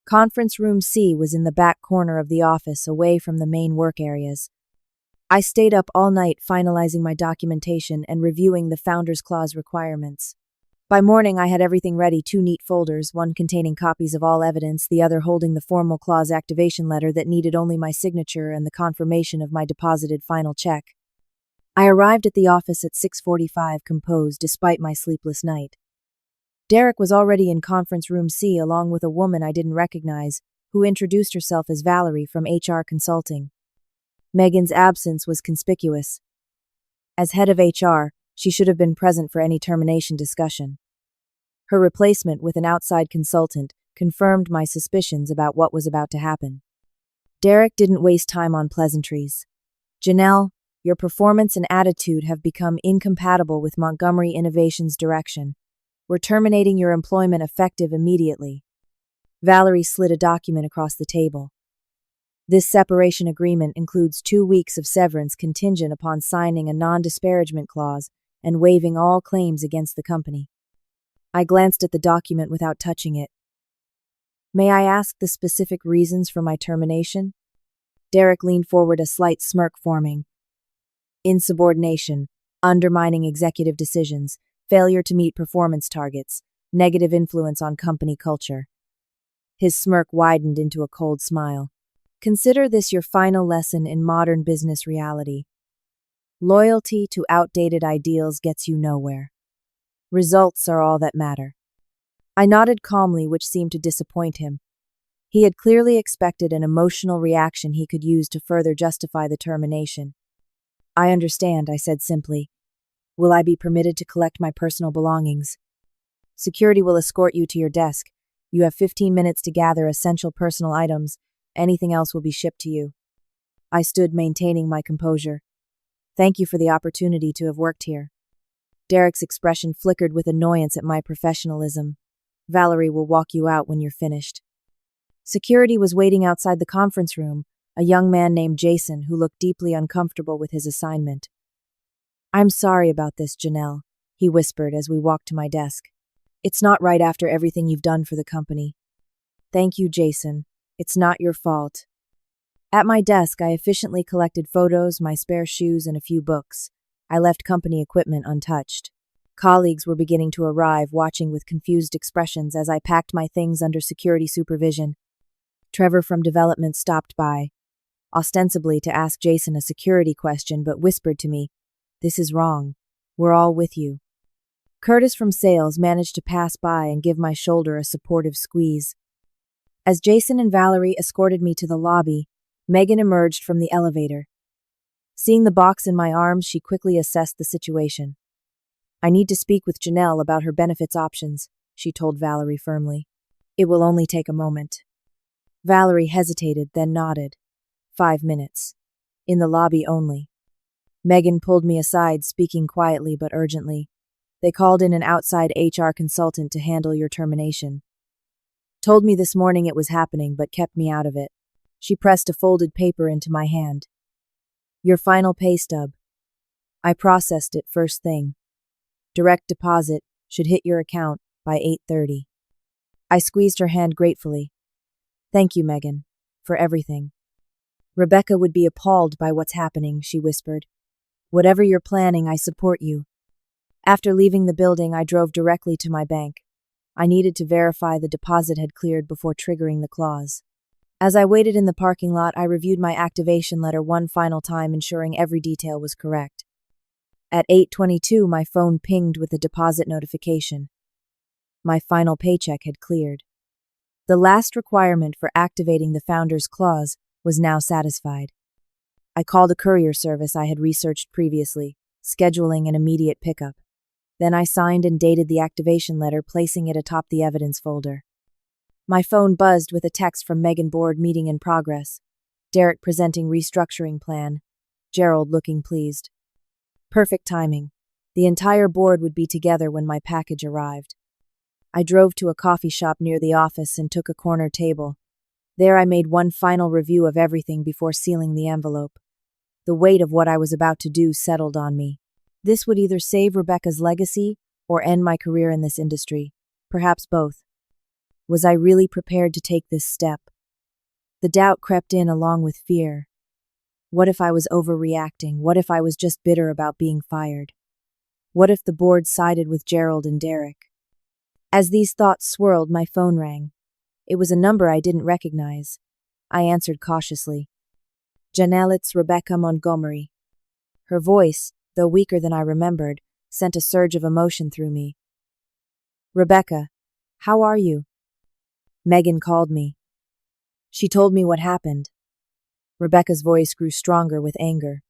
Conference Room C was in the back corner of the office, away from the main work areas. I stayed up all night finalizing my documentation and reviewing the Founders Clause requirements. By morning, I had everything ready: 2 neat folders, one containing copies of all evidence, the other holding the formal clause activation letter that needed only my signature and the confirmation of my deposited final check. I arrived at the office at 6:45, composed despite my sleepless night. Derek was already in Conference Room C along with a woman I didn't recognize, who introduced herself as Valerie from HR Consulting. Megan's absence was conspicuous. As head of HR, she should have been present for any termination discussion. Her replacement with an outside consultant confirmed my suspicions about what was about to happen. Derek didn't waste time on pleasantries. "Janelle, your performance and attitude have become incompatible with Montgomery Innovations' direction. We're terminating your employment effective immediately." Valerie slid a document across the table. "This separation agreement includes 2 weeks of severance contingent upon signing a non-disparagement clause and waiving all claims against the company." I glanced at the document without touching it. "May I ask the specific reasons for my termination?" Derek leaned forward, a slight smirk forming. "Insubordination, undermining executive decisions, failure to meet performance targets, negative influence on company culture." His smirk widened into a cold smile. "Consider this your final lesson in modern business reality. Loyalty to outdated ideals gets you nowhere. Results are all that matter." I nodded calmly, which seemed to disappoint him. He had clearly expected an emotional reaction he could use to further justify the termination. "I understand," I said simply. "Will I be permitted to collect my personal belongings?" "Security will escort you to your desk. You have 15 minutes to gather essential personal items. Anything else will be shipped to you." I stood, maintaining my composure. "Thank you for the opportunity to have worked here." Derek's expression flickered with annoyance at my professionalism. "Valerie will walk you out when you're finished." Security was waiting outside the conference room, a young man named Jason who looked deeply uncomfortable with his assignment. "I'm sorry about this, Janelle," he whispered as we walked to my desk. "It's not right after everything you've done for the company." "Thank you, Jason. It's not your fault." At my desk, I efficiently collected photos, my spare shoes, and a few books. I left company equipment untouched. Colleagues were beginning to arrive, watching with confused expressions as I packed my things under security supervision. Trevor from development stopped by, ostensibly to ask Jason a security question, but whispered to me, "This is wrong. We're all with you." Curtis from sales managed to pass by and give my shoulder a supportive squeeze. As Jason and Valerie escorted me to the lobby, Megan emerged from the elevator. Seeing the box in my arms, she quickly assessed the situation. "I need to speak with Janelle about her benefits options," she told Valerie firmly. "It will only take a moment." Valerie hesitated, then nodded. 5 minutes. In the lobby only. Megan pulled me aside, speaking quietly but urgently. They called in an outside HR consultant to handle your termination. Told me this morning it was happening but kept me out of it. She pressed a folded paper into my hand. Your final pay stub. I processed it first thing. Direct deposit should hit your account by 8:30. I squeezed her hand gratefully. Thank you, Megan, for everything. Rebecca would be appalled by what's happening, she whispered. Whatever you're planning, I support you. After leaving the building, I drove directly to my bank. I needed to verify the deposit had cleared before triggering the clause. As I waited in the parking lot, I reviewed my activation letter one final time, ensuring every detail was correct. At 8:22, my phone pinged with a deposit notification. My final paycheck had cleared. The last requirement for activating the Founder's Clause was now satisfied. I called a courier service I had researched previously, scheduling an immediate pickup. Then I signed and dated the activation letter, placing it atop the evidence folder. My phone buzzed with a text from Megan. Board meeting in progress. Derek presenting restructuring plan. Gerald looking pleased. Perfect timing. The entire board would be together when my package arrived. I drove to a coffee shop near the office and took a corner table. There I made one final review of everything before sealing the envelope. The weight of what I was about to do settled on me. This would either save Rebecca's legacy or end my career in this industry, perhaps both. Was I really prepared to take this step? The doubt crept in along with fear. What if I was overreacting? What if I was just bitter about being fired? What if the board sided with Gerald and Derek? As these thoughts swirled, my phone rang. It was a number I didn't recognize. I answered cautiously. Janelle, it's Rebecca Montgomery. Her voice, though weaker than I remembered, sent a surge of emotion through me. Rebecca, how are you? Megan called me. She told me what happened. Rebecca's voice grew stronger with anger.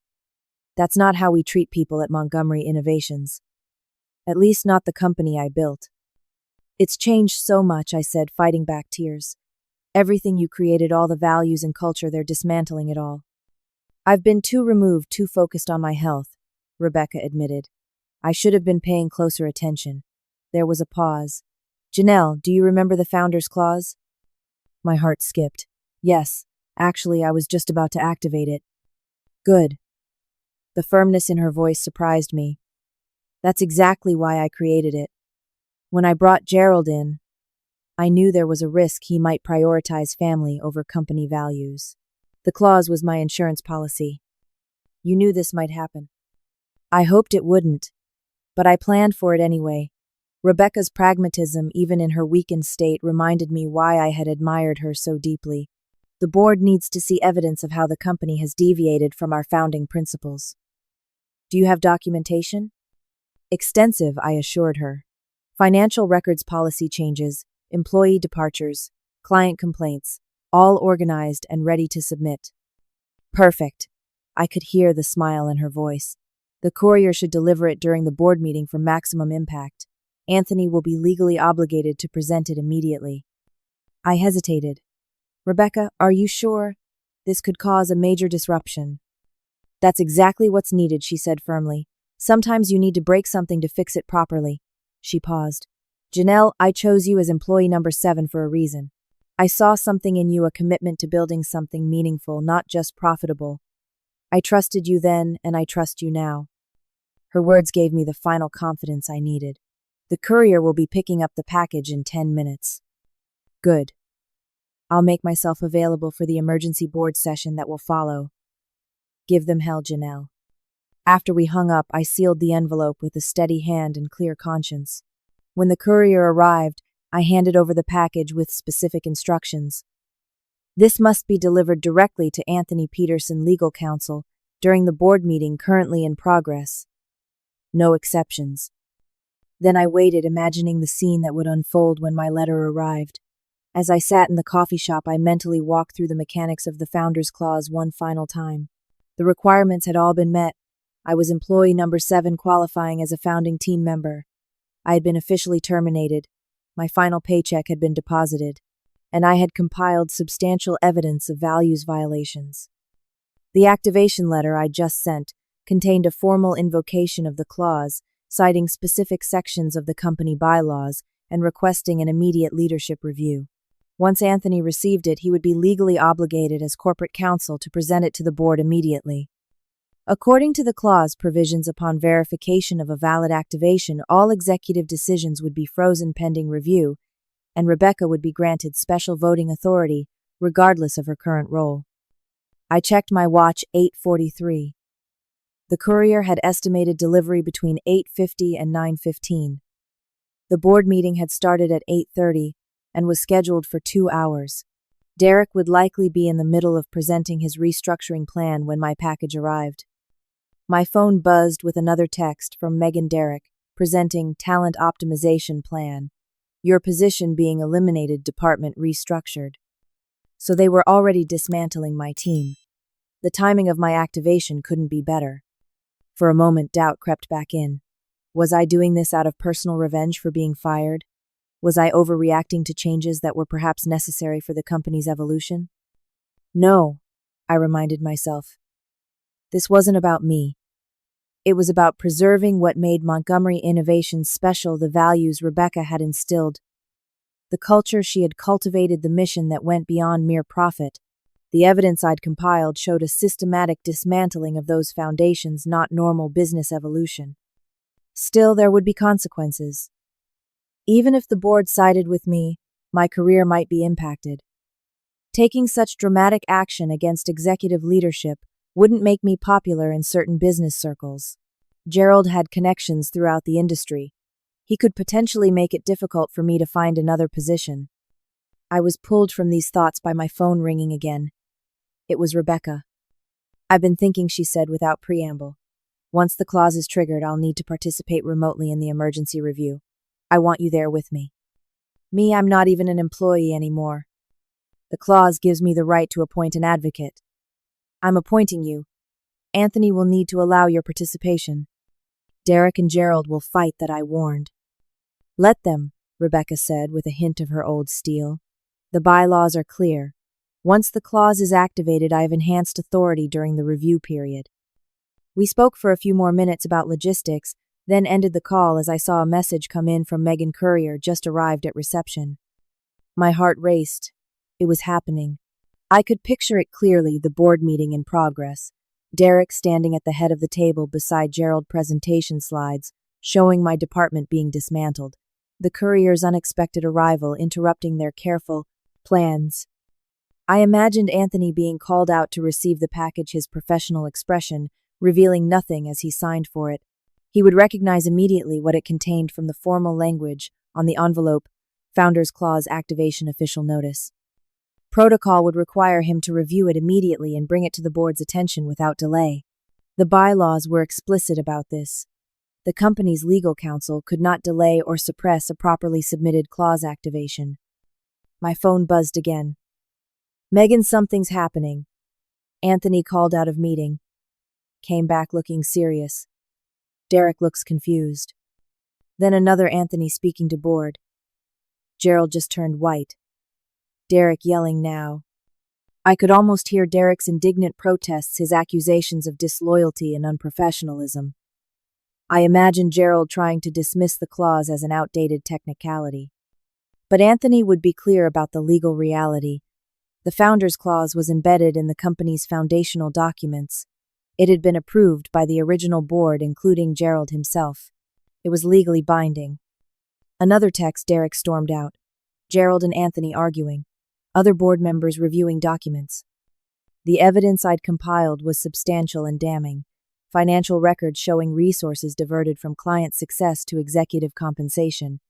That's not how we treat people at Montgomery Innovations. At least not the company I built. It's changed so much, I said, fighting back tears. Everything you created, all the values and culture, they're dismantling it all. I've been too removed, too focused on my health, Rebecca admitted. I should have been paying closer attention. There was a pause. Janelle, do you remember the Founder's Clause? My heart skipped. Yes, actually, I was just about to activate it. Good. The firmness in her voice surprised me. That's exactly why I created it. When I brought Gerald in, I knew there was a risk he might prioritize family over company values. The clause was my insurance policy. You knew this might happen. I hoped it wouldn't, but I planned for it anyway. Rebecca's pragmatism, even in her weakened state, reminded me why I had admired her so deeply. The board needs to see evidence of how the company has deviated from our founding principles. Do you have documentation? Extensive, I assured her. Financial records, policy changes, employee departures, client complaints, all organized and ready to submit. Perfect. I could hear the smile in her voice. The courier should deliver it during the board meeting for maximum impact. Anthony will be legally obligated to present it immediately. I hesitated. Rebecca, are you sure? This could cause a major disruption. That's exactly what's needed, she said firmly. Sometimes you need to break something to fix it properly. She paused. Janelle, I chose you as employee number 7 for a reason. I saw something in you, a commitment to building something meaningful, not just profitable. I trusted you then, and I trust you now. Her words gave me the final confidence I needed. The courier will be picking up the package in 10 minutes. Good. I'll make myself available for the emergency board session that will follow. Give them hell, Janelle. After we hung up, I sealed the envelope with a steady hand and clear conscience. When the courier arrived, I handed over the package with specific instructions. This must be delivered directly to Anthony Peterson, legal counsel, during the board meeting currently in progress. No exceptions. Then I waited, imagining the scene that would unfold when my letter arrived. As I sat in the coffee shop, I mentally walked through the mechanics of the Founder's Clause one final time. The requirements had all been met. I was employee number 7, qualifying as a founding team member. I had been officially terminated. My final paycheck had been deposited, and I had compiled substantial evidence of values violations. The activation letter I'd just sent contained a formal invocation of the clause, citing specific sections of the company bylaws and requesting an immediate leadership review. Once Anthony received it, he would be legally obligated as corporate counsel to present it to the board immediately. According to the clause provisions, upon verification of a valid activation, all executive decisions would be frozen pending review, and Rebecca would be granted special voting authority, regardless of her current role. I checked my watch, 8:43. The courier had estimated delivery between 8:50 and 9:15. The board meeting had started at 8:30 and was scheduled for 2 hours. Derek would likely be in the middle of presenting his restructuring plan when my package arrived. My phone buzzed with another text from Megan Derek, presenting talent optimization plan. Your position being eliminated, department restructured. So they were already dismantling my team. The timing of my activation couldn't be better. For a moment, doubt crept back in. Was I doing this out of personal revenge for being fired? Was I overreacting to changes that were perhaps necessary for the company's evolution? No, I reminded myself. This wasn't about me. It was about preserving what made Montgomery Innovations special, the values Rebecca had instilled, the culture she had cultivated, the mission that went beyond mere profit. The evidence I'd compiled showed a systematic dismantling of those foundations, not normal business evolution. Still, there would be consequences. Even if the board sided with me, my career might be impacted. Taking such dramatic action against executive leadership wouldn't make me popular in certain business circles. Gerald had connections throughout the industry. He could potentially make it difficult for me to find another position. I was pulled from these thoughts by my phone ringing again. It was Rebecca. I've been thinking, she said without preamble. Once the clause is triggered, I'll need to participate remotely in the emergency review. I want you there with me. Me, I'm not even an employee anymore. The clause gives me the right to appoint an advocate. I'm appointing you. Anthony will need to allow your participation. Derek and Gerald will fight that I warned. Let them, Rebecca said with a hint of her old steel. The bylaws are clear. Once the clause is activated, I have enhanced authority during the review period. We spoke for a few more minutes about logistics, then ended the call as I saw a message come in from Megan Courier, just arrived at reception. My heart raced. It was happening. I could picture it clearly, the board meeting in progress. Derek standing at the head of the table beside Gerald, presentation slides, showing my department being dismantled. The courier's unexpected arrival interrupting their careful plans. I imagined Anthony being called out to receive the package, his professional expression, revealing nothing as he signed for it. He would recognize immediately what it contained from the formal language on the envelope, Founders Clause Activation Official Notice. Protocol would require him to review it immediately and bring it to the board's attention without delay. The bylaws were explicit about this. The company's legal counsel could not delay or suppress a properly submitted clause activation. My phone buzzed again. Megan, something's happening. Anthony called out of meeting. Came back looking serious. Derek looks confused. Then another Anthony speaking to board. Gerald just turned white. Derek yelling now. I could almost hear Derek's indignant protests, his accusations of disloyalty and unprofessionalism. I imagined Gerald trying to dismiss the clause as an outdated technicality. But Anthony would be clear about the legal reality. The Founders Clause was embedded in the company's foundational documents. It had been approved by the original board, including Gerald himself. It was legally binding. Another text, Derek stormed out. Gerald and Anthony arguing. Other board members reviewing documents. The evidence I'd compiled was substantial and damning. Financial records showing resources diverted from client success to executive compensation.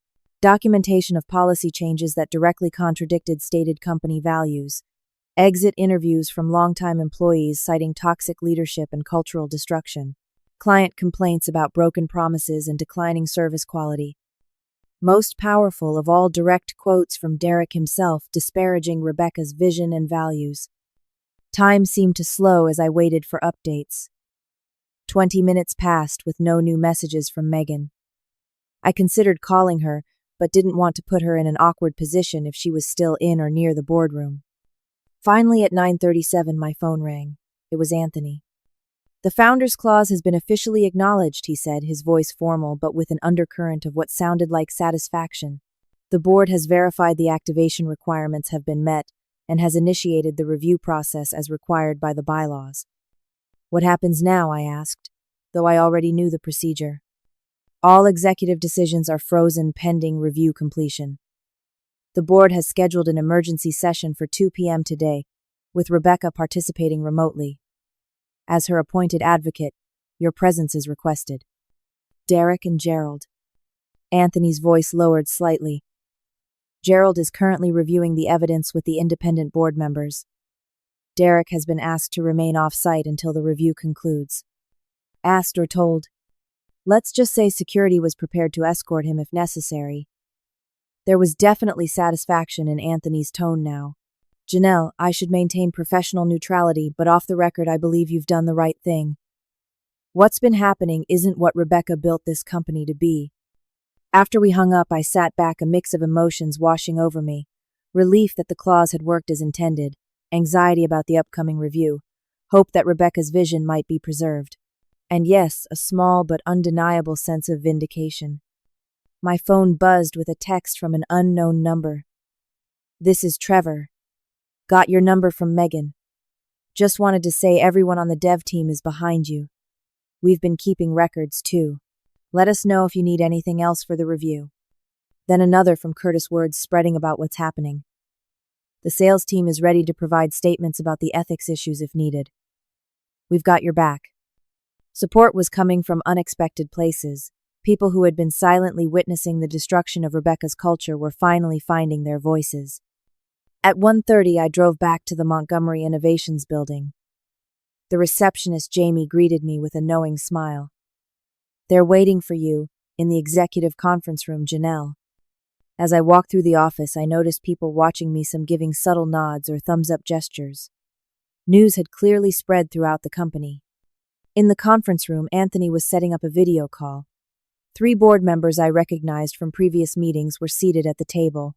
Documentation of policy changes that directly contradicted stated company values. Exit interviews from longtime employees citing toxic leadership and cultural destruction. Client complaints about broken promises and declining service quality. Most powerful of all, direct quotes from Derek himself disparaging Rebecca's vision and values. Time seemed to slow as I waited for updates. 20 minutes passed with no new messages from Megan. I considered calling her, but didn't want to put her in an awkward position if she was still in or near the boardroom. Finally, at 9:37, my phone rang. It was Anthony. The Founders Clause has been officially acknowledged, he said, his voice formal but with an undercurrent of what sounded like satisfaction. The board has verified the activation requirements have been met and has initiated the review process as required by the bylaws. What happens now, I asked, though I already knew the procedure. All executive decisions are frozen pending review completion. The board has scheduled an emergency session for 2 p.m. today, with Rebecca participating remotely. As her appointed advocate, your presence is requested. Derek and Gerald. Anthony's voice lowered slightly. Gerald is currently reviewing the evidence with the independent board members. Derek has been asked to remain off-site until the review concludes. Asked or told? Let's just say security was prepared to escort him if necessary. There was definitely satisfaction in Anthony's tone now. Janelle, I should maintain professional neutrality, but off the record I believe you've done the right thing. What's been happening isn't what Rebecca built this company to be. After we hung up, I sat back, a mix of emotions washing over me. Relief that the clause had worked as intended, anxiety about the upcoming review, hope that Rebecca's vision might be preserved. And yes, a small but undeniable sense of vindication. My phone buzzed with a text from an unknown number. This is Trevor. Got your number from Megan. Just wanted to say everyone on the dev team is behind you. We've been keeping records too. Let us know if you need anything else for the review. Then another from Curtis, words spreading about what's happening. The sales team is ready to provide statements about the ethics issues if needed. We've got your back. Support was coming from unexpected places. People who had been silently witnessing the destruction of Rebecca's culture were finally finding their voices. At 1:30, I drove back to the Montgomery Innovations building. The receptionist, Jamie, greeted me with a knowing smile. They're waiting for you, in the executive conference room, Janelle. As I walked through the office, I noticed people watching me, some giving subtle nods or thumbs-up gestures. News had clearly spread throughout the company. In the conference room, Anthony was setting up a video call. 3 board members I recognized from previous meetings were seated at the table.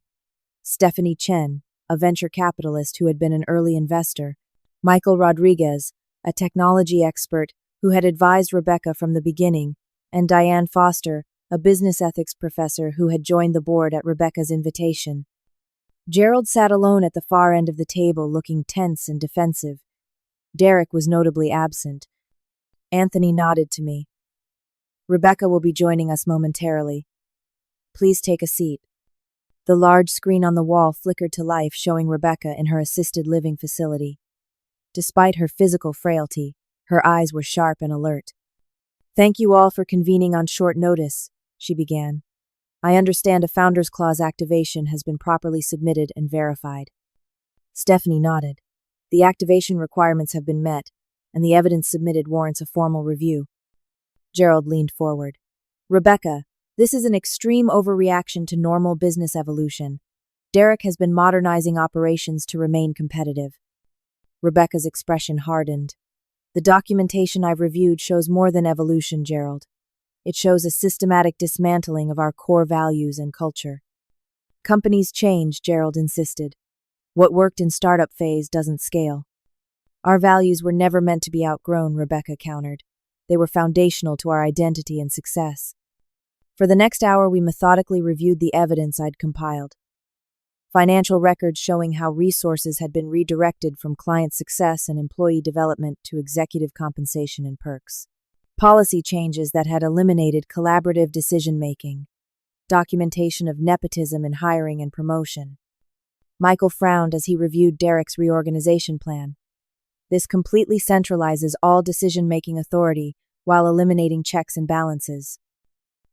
Stephanie Chen, a venture capitalist who had been an early investor, Michael Rodriguez, a technology expert who had advised Rebecca from the beginning, and Diane Foster, a business ethics professor who had joined the board at Rebecca's invitation. Gerald sat alone at the far end of the table, looking tense and defensive. Derek was notably absent. Anthony nodded to me. Rebecca will be joining us momentarily. Please take a seat. The large screen on the wall flickered to life, showing Rebecca in her assisted living facility. Despite her physical frailty, her eyes were sharp and alert. Thank you all for convening on short notice, she began. I understand a Founders Clause activation has been properly submitted and verified. Stephanie nodded. The activation requirements have been met, and the evidence submitted warrants a formal review. Gerald leaned forward. Rebecca, this is an extreme overreaction to normal business evolution. Derek has been modernizing operations to remain competitive. Rebecca's expression hardened. The documentation I've reviewed shows more than evolution, Gerald. It shows a systematic dismantling of our core values and culture. Companies change, Gerald insisted. What worked in startup phase doesn't scale. Our values were never meant to be outgrown, Rebecca countered. They were foundational to our identity and success. For the next hour, we methodically reviewed the evidence I'd compiled. Financial records showing how resources had been redirected from client success and employee development to executive compensation and perks. Policy changes that had eliminated collaborative decision-making. Documentation of nepotism in hiring and promotion. Michael frowned as he reviewed Derek's reorganization plan. This completely centralizes all decision-making authority while eliminating checks and balances.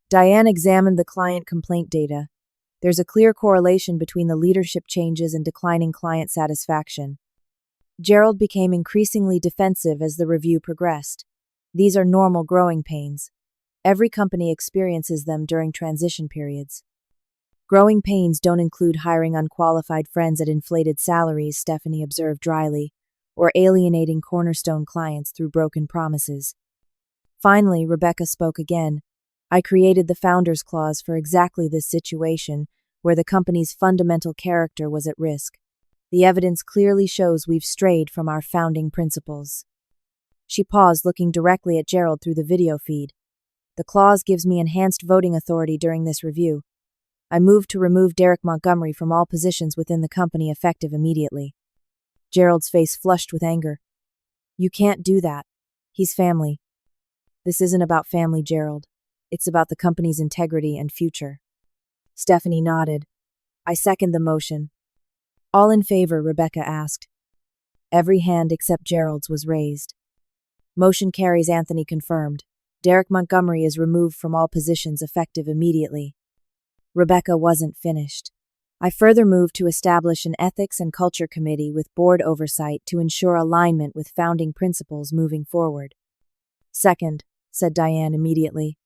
Diane examined the client complaint data. There's a clear correlation between the leadership changes and declining client satisfaction. Gerald became increasingly defensive as the review progressed. These are normal growing pains. Every company experiences them during transition periods. Growing pains don't include hiring unqualified friends at inflated salaries, Stephanie observed dryly, or alienating cornerstone clients through broken promises. Finally, Rebecca spoke again. I created the Founders Clause for exactly this situation, where the company's fundamental character was at risk. The evidence clearly shows we've strayed from our founding principles. She paused, looking directly at Gerald through the video feed. The clause gives me enhanced voting authority during this review. I move to remove Derek Montgomery from all positions within the company effective immediately. Gerald's face flushed with anger. You can't do that. He's family. This isn't about family, Gerald. It's about the company's integrity and future. Stephanie nodded. I second the motion. All in favor, Rebecca asked. Every hand except Gerald's was raised. Motion carries, Anthony confirmed. Derek Montgomery is removed from all positions effective immediately. Rebecca wasn't finished. I further moved to establish an Ethics and Culture Committee with board oversight to ensure alignment with founding principles moving forward. Second, said Diane immediately.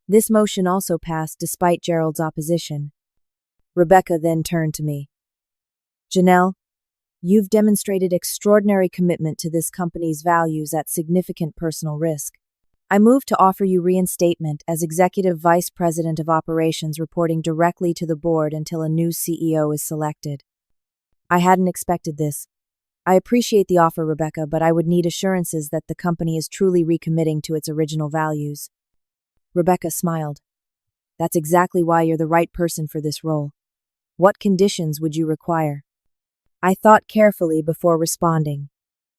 This motion also passed despite Gerald's opposition. Rebecca then turned to me. Janelle, you've demonstrated extraordinary commitment to this company's values at significant personal risk. I move to offer you reinstatement as Executive Vice President of Operations, reporting directly to the board until a new CEO is selected. I hadn't expected this. I appreciate the offer, Rebecca, but I would need assurances that the company is truly recommitting to its original values. Rebecca smiled. That's exactly why you're the right person for this role. What conditions would you require? I thought carefully before responding.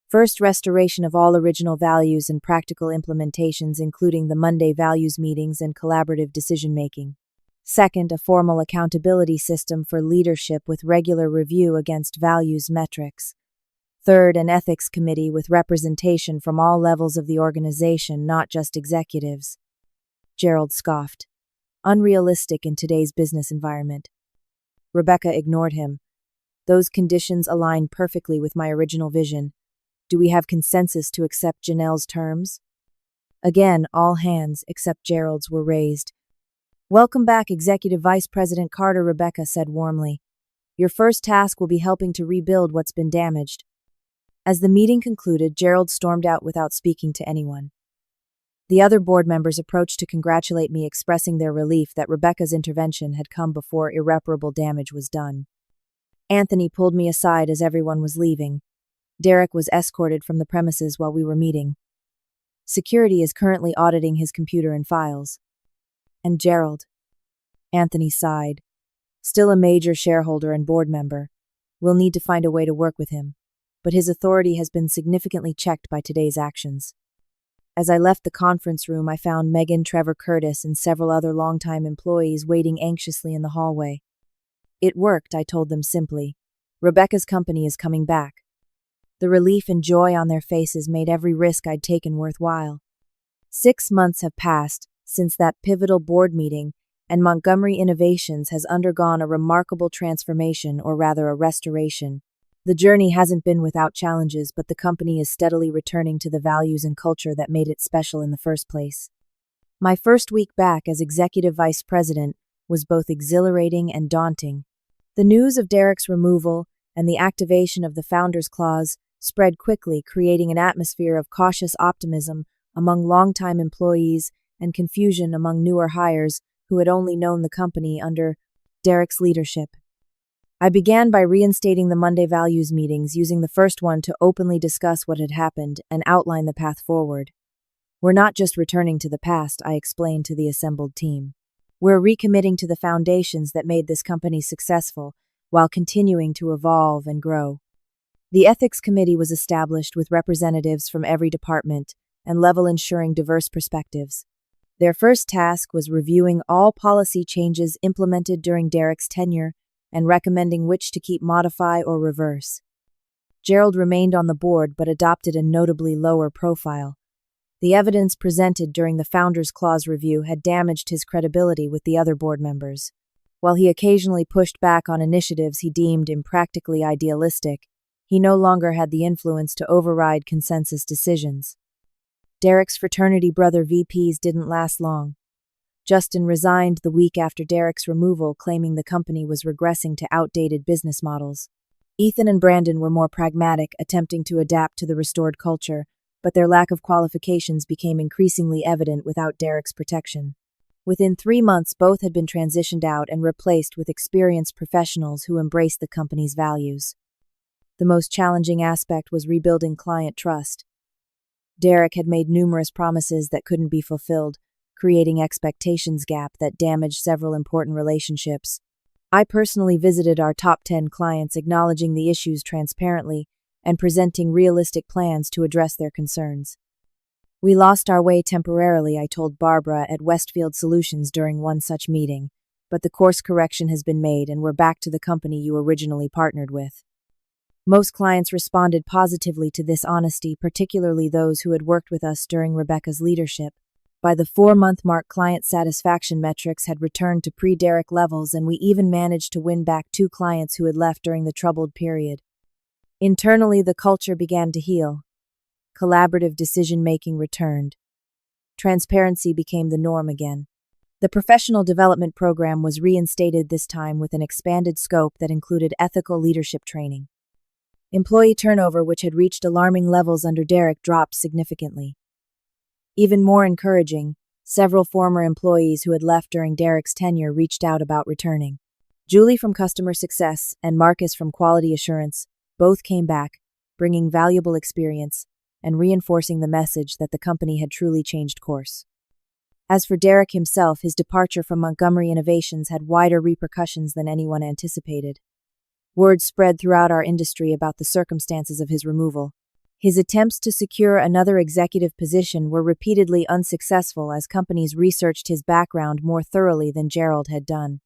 First, restoration of all original values and practical implementations, including the Monday values meetings and collaborative decision-making. Second, a formal accountability system for leadership with regular review against values metrics. Third, an ethics committee with representation from all levels of the organization, not just executives. Gerald scoffed. Unrealistic in today's business environment. Rebecca ignored him. Those conditions align perfectly with my original vision. Do we have consensus to accept Janelle's terms? Again, all hands, except Gerald's, were raised. Welcome back, Executive Vice President Carter, Rebecca said warmly. Your first task will be helping to rebuild what's been damaged. As the meeting concluded, Gerald stormed out without speaking to anyone. The other board members approached to congratulate me, expressing their relief that Rebecca's intervention had come before irreparable damage was done. Anthony pulled me aside as everyone was leaving. Derek was escorted from the premises while we were meeting. Security is currently auditing his computer and files. And Gerald? Anthony sighed. Still a major shareholder and board member. We'll need to find a way to work with him. But his authority has been significantly checked by today's actions. As I left the conference room, I found Megan, Trevor Curtis, and several other longtime employees waiting anxiously in the hallway. It worked, I told them simply. Rebecca's company is coming back. The relief and joy on their faces made every risk I'd taken worthwhile. 6 months have passed since that pivotal board meeting, and Montgomery Innovations has undergone a remarkable transformation, or rather a restoration. The journey hasn't been without challenges, but the company is steadily returning to the values and culture that made it special in the first place. My first week back as Executive Vice President was both exhilarating and daunting. The news of Derek's removal and the activation of the Founders Clause spread quickly, creating an atmosphere of cautious optimism among longtime employees and confusion among newer hires who had only known the company under Derek's leadership. I began by reinstating the Monday values meetings, using the first one to openly discuss what had happened and outline the path forward. We're not just returning to the past, I explained to the assembled team. We're recommitting to the foundations that made this company successful, while continuing to evolve and grow. The Ethics Committee was established with representatives from every department and level, ensuring diverse perspectives. Their first task was reviewing all policy changes implemented during Derek's tenure and recommending which to keep, modify, or reverse. Gerald remained on the board but adopted a notably lower profile. The evidence presented during the Founders Clause review had damaged his credibility with the other board members. While he occasionally pushed back on initiatives he deemed impractically idealistic, he no longer had the influence to override consensus decisions. Derek's fraternity brother VPs didn't last long. Justin resigned the week after Derek's removal, claiming the company was regressing to outdated business models. Ethan and Brandon were more pragmatic, attempting to adapt to the restored culture, but their lack of qualifications became increasingly evident without Derek's protection. Within 3 months, both had been transitioned out and replaced with experienced professionals who embraced the company's values. The most challenging aspect was rebuilding client trust. Derek had made numerous promises that couldn't be fulfilled, creating expectations gap that damaged several important relationships. I personally visited our top 10 clients, acknowledging the issues transparently and presenting realistic plans to address their concerns. We lost our way temporarily, I told Barbara at Westfield Solutions during one such meeting, but the course correction has been made and we're back to the company you originally partnered with. Most clients responded positively to this honesty, particularly those who had worked with us during Rebecca's leadership. By the 4-month mark, client satisfaction metrics had returned to pre-Derek levels, and we even managed to win back 2 clients who had left during the troubled period. Internally, the culture began to heal. Collaborative decision-making returned. Transparency became the norm again. The professional development program was reinstated, this time with an expanded scope that included ethical leadership training. Employee turnover, which had reached alarming levels under Derek, dropped significantly. Even more encouraging, several former employees who had left during Derek's tenure reached out about returning. Julie from Customer Success and Marcus from Quality Assurance both came back, bringing valuable experience and reinforcing the message that the company had truly changed course. As for Derek himself, his departure from Montgomery Innovations had wider repercussions than anyone anticipated. Word spread throughout our industry about the circumstances of his removal. His attempts to secure another executive position were repeatedly unsuccessful as companies researched his background more thoroughly than Gerald had done.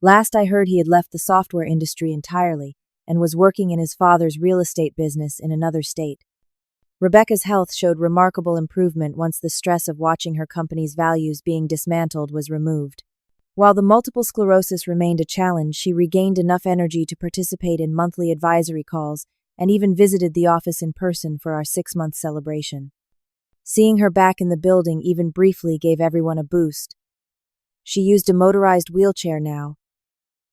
Last I heard, he had left the software industry entirely and was working in his father's real estate business in another state. Rebecca's health showed remarkable improvement once the stress of watching her company's values being dismantled was removed. While the multiple sclerosis remained a challenge, she regained enough energy to participate in monthly advisory calls and even visited the office in person for our 6-month celebration. Seeing her back in the building even briefly gave everyone a boost. She used a motorized wheelchair now,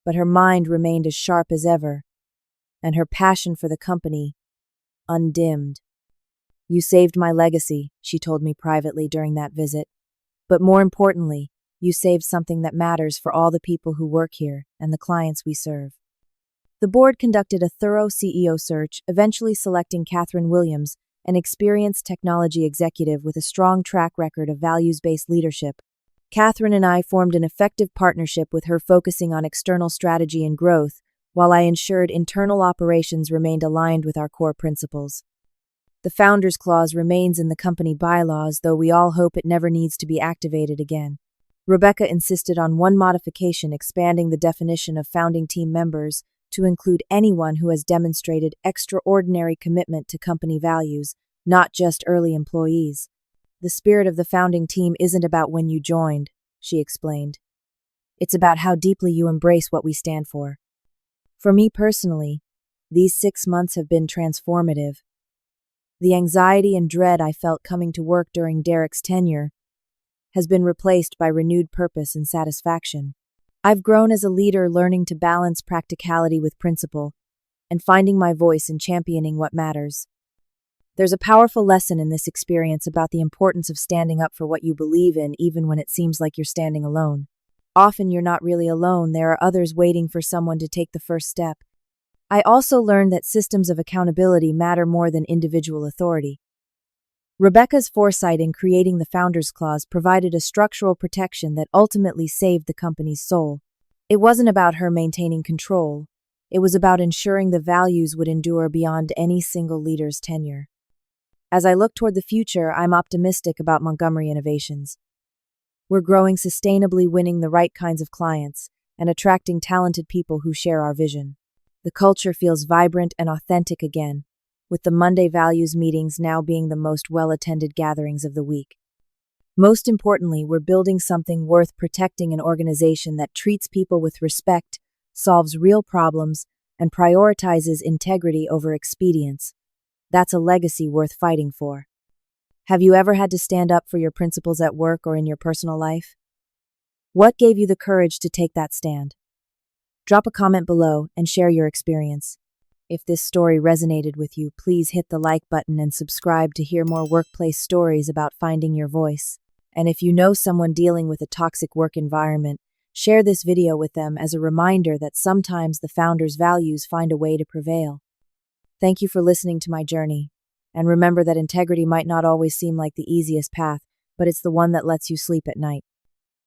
but her mind remained as sharp as ever, and her passion for the company undimmed. "You saved my legacy," she told me privately during that visit. "But more importantly, you saved something that matters for all the people who work here and the clients we serve." The board conducted a thorough CEO search, eventually selecting Catherine Williams, an experienced technology executive with a strong track record of values-based leadership. Catherine and I formed an effective partnership, with her focusing on external strategy and growth, while I ensured internal operations remained aligned with our core principles. The Founders Clause remains in the company bylaws, though we all hope it never needs to be activated again. Rebecca insisted on one modification, expanding the definition of founding team members to include anyone who has demonstrated extraordinary commitment to company values, not just early employees. "The spirit of the founding team isn't about when you joined," she explained. "It's about how deeply you embrace what we stand for." For me personally, these 6 months have been transformative. The anxiety and dread I felt coming to work during Derek's tenure has been replaced by renewed purpose and satisfaction. I've grown as a leader, learning to balance practicality with principle and finding my voice in championing what matters. There's a powerful lesson in this experience about the importance of standing up for what you believe in, even when it seems like you're standing alone. Often you're not really alone, there are others waiting for someone to take the first step. I also learned that systems of accountability matter more than individual authority. Rebecca's foresight in creating the Founders Clause provided a structural protection that ultimately saved the company's soul. It wasn't about her maintaining control. It was about ensuring the values would endure beyond any single leader's tenure. As I look toward the future, I'm optimistic about Montgomery Innovations. We're growing sustainably, winning the right kinds of clients, and attracting talented people who share our vision. The culture feels vibrant and authentic again, with the Monday values meetings now being the most well-attended gatherings of the week. Most importantly, we're building something worth protecting, an organization that treats people with respect, solves real problems, and prioritizes integrity over expedience. That's a legacy worth fighting for. Have you ever had to stand up for your principles at work or in your personal life? What gave you the courage to take that stand? Drop a comment below and share your experience. If this story resonated with you, please hit the like button and subscribe to hear more workplace stories about finding your voice. And if you know someone dealing with a toxic work environment, share this video with them as a reminder that sometimes the founder's values find a way to prevail. Thank you for listening to my journey, And remember that integrity might not always seem like the easiest path, but it's the one that lets you sleep at night.